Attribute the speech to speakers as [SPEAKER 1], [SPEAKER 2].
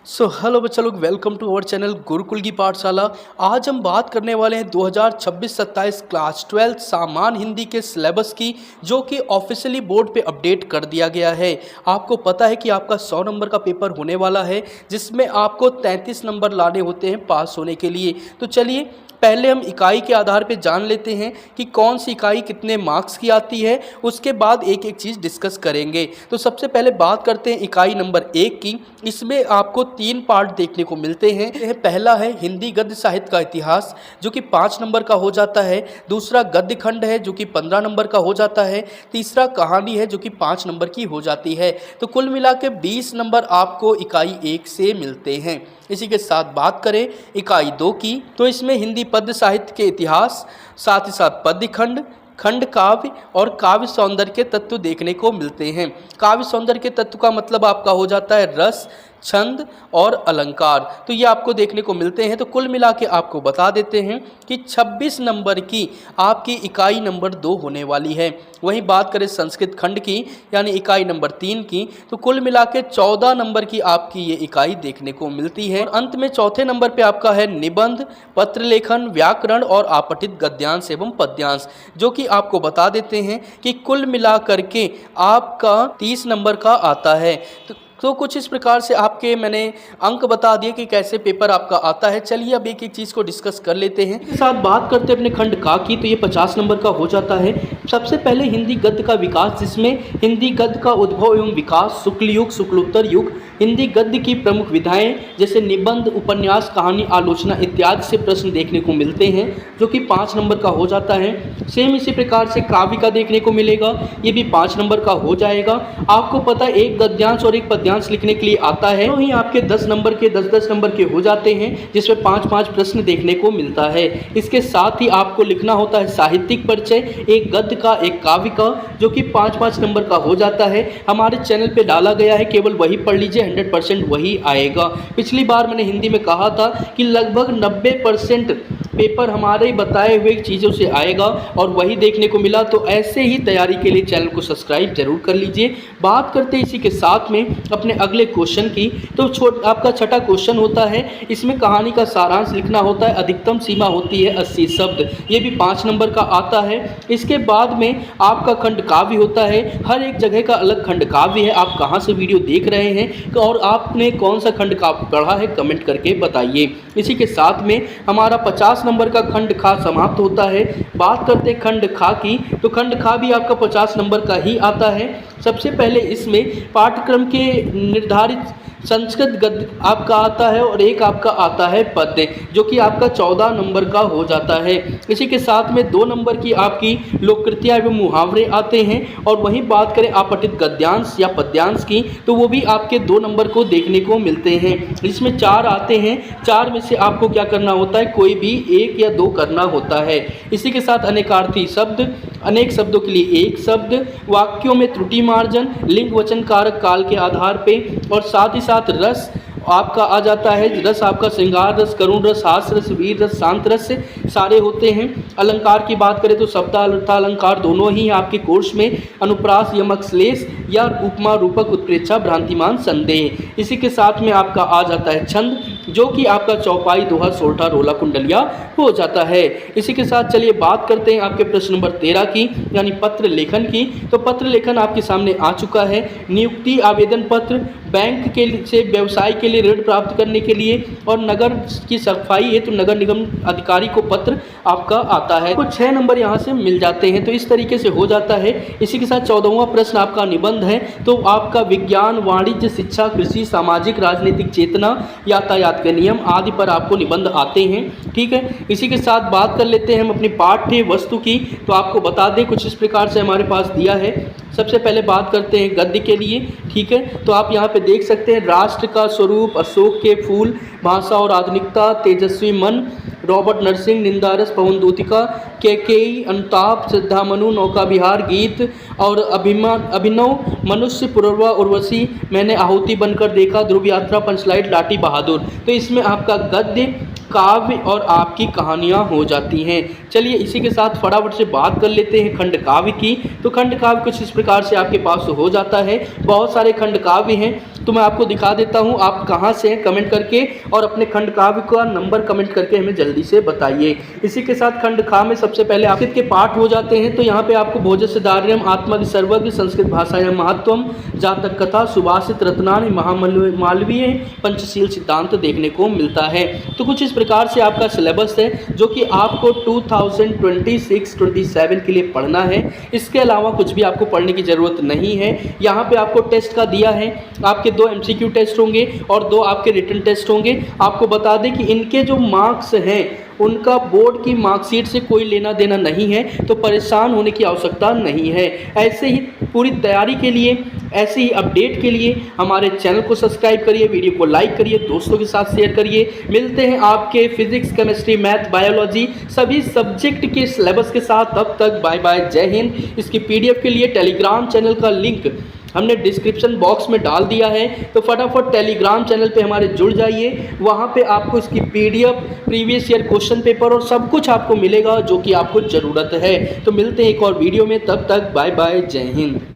[SPEAKER 1] Hello बच्चा लोग, welcome to our channel Gurukul ki Pathshala. आज हम बात करने वाले हैं 2026-27 क्लास 12 सामान्य हिंदी के सिलेबस की, जो कि ऑफिशियली बोर्ड पे अपडेट कर दिया गया है। आपको पता है कि आपका 100 नंबर का पेपर होने वाला है, जिसमें आपको 33 नंबर लाने होते हैं पास होने के लिए। तो चलिए पहले हम इकाई के आधार पे जान लेते हैं कि कौन सी इकाई कितने मार्क्स की आती है, उसके बाद एक एक चीज़ डिस्कस करेंगे। तो सबसे पहले बात करते हैं इकाई नंबर 1 की। इसमें आपको 3 पार्ट देखने को मिलते हैं। पहला है हिंदी गद्य साहित्य का इतिहास, जो कि 5 नंबर का हो जाता है। दूसरा गद्य खंड है, जो कि 15 नंबर का हो जाता है। तीसरा कहानी है, जो कि 5 नंबर की हो जाती है। तो कुल मिला के 20 नंबर आपको इकाई 1 से मिलते हैं। इसी के साथ बात करें इकाई 2 की, तो इसमें हिंदी पद्य साहित्य के इतिहास, साथ ही साथ पद्य खंड, खंड काव्य और काव्य सौंदर्य के तत्व देखने को मिलते हैं। काव्य सौंदर्य के तत्व का मतलब आपका हो जाता है रस, छंद और अलंकार। तो ये आपको देखने को मिलते हैं। तो कुल मिला के आपको बता देते हैं कि 26 नंबर की आपकी इकाई नंबर 2 होने वाली है। वहीं बात करें संस्कृत खंड की, यानी इकाई नंबर 3 की, तो कुल मिला के 14 नंबर की आपकी ये इकाई देखने को मिलती है। और अंत में चौथे नंबर पे आपका है निबंध, पत्र लेखन, व्याकरण और आपठित गद्यांश एवं पद्यांश, जो कि आपको बता देते हैं कि कुल मिला करके आपका 30 नंबर का आता है। तो कुछ इस प्रकार से आपके मैंने अंक बता दिए कि कैसे पेपर आपका आता है। चलिए अब एक एक चीज़ को डिस्कस कर लेते हैं। इसके साथ बात करते हैं अपने खंड का की, तो ये 50 नंबर का हो जाता है। सबसे पहले हिंदी गद्य का विकास, जिसमें हिंदी गद्य का उद्भव एवं विकास, शुक्ल युग, शुक्लोत्तर युग, हिंदी गद्य की प्रमुख विधाएं जैसे निबंध, उपन्यास, कहानी, आलोचना इत्यादि से प्रश्न देखने को मिलते हैं, जो कि 5 नंबर का हो जाता है। सेम इसी प्रकार से काव्य का देखने को मिलेगा, ये भी 5 नंबर का हो जाएगा। आपको पता है एक गद्यांश और एक पद्यांश लिखने के लिए आता है, तो ही आपके 10 नंबर के 10-10 नंबर के हो जाते हैं, जिसमें 5-5 प्रश्न देखने को मिलता है। इसके साथ ही आपको लिखना होता है साहित्यिक परिचय, एक गद्य का, एक काव्य का, जो कि 5-5 नंबर का हो जाता है। हमारे चैनल पे डाला गया है, केवल वही पढ़ लीजिए, 100% वही आएगा। पिछली बार मैंने हिंदी में कहा था कि लगभग 90% पेपर हमारे बताए हुए चीज़ों से आएगा, और वही देखने को मिला। तो ऐसे ही तैयारी के लिए चैनल को सब्सक्राइब जरूर कर लीजिए। बात करते हैं इसी के साथ में अपने अगले क्वेश्चन की, तो आपका छठा क्वेश्चन होता है। इसमें कहानी का सारांश लिखना होता है, अधिकतम सीमा होती है 80 शब्द, ये भी 5 नंबर का आता है। इसके बाद में आपका खंड काव्य होता है। हर एक जगह का अलग खंड काव्य है। आप कहाँ से वीडियो देख रहे हैं और आपने कौन सा खंड काव्य पढ़ा है, कमेंट करके बताइए। इसी के साथ में हमारा 50 नंबर का खंड खा समाप्त होता है। बात करते हैं खंड खा की, तो खंड खा भी आपका 50 नंबर का ही आता है। सबसे पहले इसमें पाठ्यक्रम के निर्धारित संस्कृत गद्य आपका आता है, और एक आपका आता है पद्य, जो कि आपका 14 नंबर का हो जाता है। इसी के साथ में 2 नंबर की आपकी लोककृतियाँ एवं मुहावरे आते हैं। और वहीं बात करें आपठित गद्यांश या पद्यांश की, तो वो भी आपके 2 नंबर को देखने को मिलते हैं। इसमें 4 आते हैं, 4 में से आपको क्या करना होता है, कोई भी 1 या 2 करना होता है। इसी के साथ अनेकार्थी शब्द, अनेक शब्दों के लिए एक शब्द, वाक्यों में त्रुटि मार्जन, लिंग वचन कारक काल के आधार पे, और साथ ही साथ रस आपका आ जाता है। रस आपका श्रृंगार रस, करुण रस, हास रस, वीर रस, शांत रस से सारे होते हैं। अलंकार की बात करें तो शब्दालंकार दोनों ही आपके कोर्स में अनुप्रास, यमक, श्लेष या उपमा, रूपक, उत्प्रेक्षा, भ्रांतिमान, संदेह। इसी के साथ में आपका आ जाता है छंद, जो कि आपका चौपाई, दोहा, सोरठा, रोला, कुंडलिया हो जाता है। इसी के साथ चलिए बात करते हैं आपके प्रश्न नंबर 13 की, यानी पत्र लेखन की। तो पत्र लेखन आपके सामने आ चुका है। नियुक्ति आवेदन पत्र, बैंक के से व्यवसाय के लिए ऋण प्राप्त करने के लिए, और नगर की सफाई है तो नगर निगम अधिकारी को पत्र आपका आता है। कुछ 6 नंबर यहाँ से मिल जाते हैं। तो इस तरीके से हो जाता है। इसी के साथ 14वां प्रश्न आपका निबंध है। तो आपका विज्ञान, वाणिज्य, शिक्षा, कृषि, सामाजिक, राजनीतिक चेतना, यातायात के नियम आदि पर आपको निबंध आते हैं। ठीक है, इसी के साथ बात कर लेते हैं हम अपनी पाठ्य वस्तु की। तो आपको बता दें कुछ इस प्रकार से हमारे पास दिया है। सबसे पहले बात करते हैं गद्य के लिए। ठीक है, तो आप यहाँ पे देख सकते हैं राष्ट्र का स्वरूप, अशोक के फूल, भाषा और आधुनिकता, तेजस्वी मन, रॉबर्ट नरसिंह, निंदारस, पवन दूतिका, केकेई, अनुताप, श्रद्धामनु, नौका विहार, गीत और अभिनव, मनुष्य, पुरवा, उर्वशी, मैंने आहुति बनकर देखा, ध्रुव यात्रा, पंचलाइट, लाठी बहादुर। तो इसमें आपका गद्य काव्य और आपकी कहानियाँ हो जाती हैं। चलिए इसी के साथ फटाफट से बात कर लेते हैं खंड काव्य की। तो खंड काव्य कुछ इस प्रकार से आपके पास हो जाता है। बहुत सारे खंड काव्य हैं, तो मैं आपको दिखा देता हूं, आप कहां से हैं कमेंट करके, और अपने खंड काव्य का नंबर कमेंट करके हमें जल्दी से बताइए। इसी के साथ खंड खा में सबसे पहले आपके के पाठ हो जाते हैं। तो यहाँ पे आपको भोजस्य दार्यम, आत्मज्ञ सर्वज्ञ, संस्कृत भाषायां महत्वम, जातक कथा, सुभाषित, रत्नानि, महामालवीय, पंचशील सिद्धांत देखने को मिलता है। तो कुछ इस प्रकार से आपका सिलेबस है जो कि आपको 2026-27 के लिए पढ़ना है। इसके अलावा कुछ भी आपको पढ़ने की ज़रूरत नहीं है। यहाँ पे आपको टेस्ट का दिया है, आपके 2 MCQ टेस्ट होंगे और 2 आपके रिटन टेस्ट होंगे। आपको बता दें कि इनके जो मार्क्स हैं उनका बोर्ड की मार्कशीट से कोई लेना देना नहीं है, तो परेशान होने की आवश्यकता नहीं है। ऐसे ही पूरी तैयारी के लिए, ऐसे ही अपडेट के लिए हमारे चैनल को सब्सक्राइब करिए, वीडियो को लाइक करिए, दोस्तों के साथ शेयर करिए। मिलते हैं आपके फिजिक्स, केमिस्ट्री, मैथ, बायोलॉजी सभी सब्जेक्ट के सिलेबस के साथ। तब तक बाय बाय, जय हिंद। इसकी PDF के लिए टेलीग्राम चैनल का लिंक हमने डिस्क्रिप्शन बॉक्स में डाल दिया है, तो फटाफट टेलीग्राम चैनल पे हमारे जुड़ जाइए। वहाँ पे आपको इसकी PDF, previous year question paper और सब कुछ आपको मिलेगा जो कि आपको ज़रूरत है। तो मिलते हैं एक और वीडियो में, तब तक बाय बाय, जय हिंद।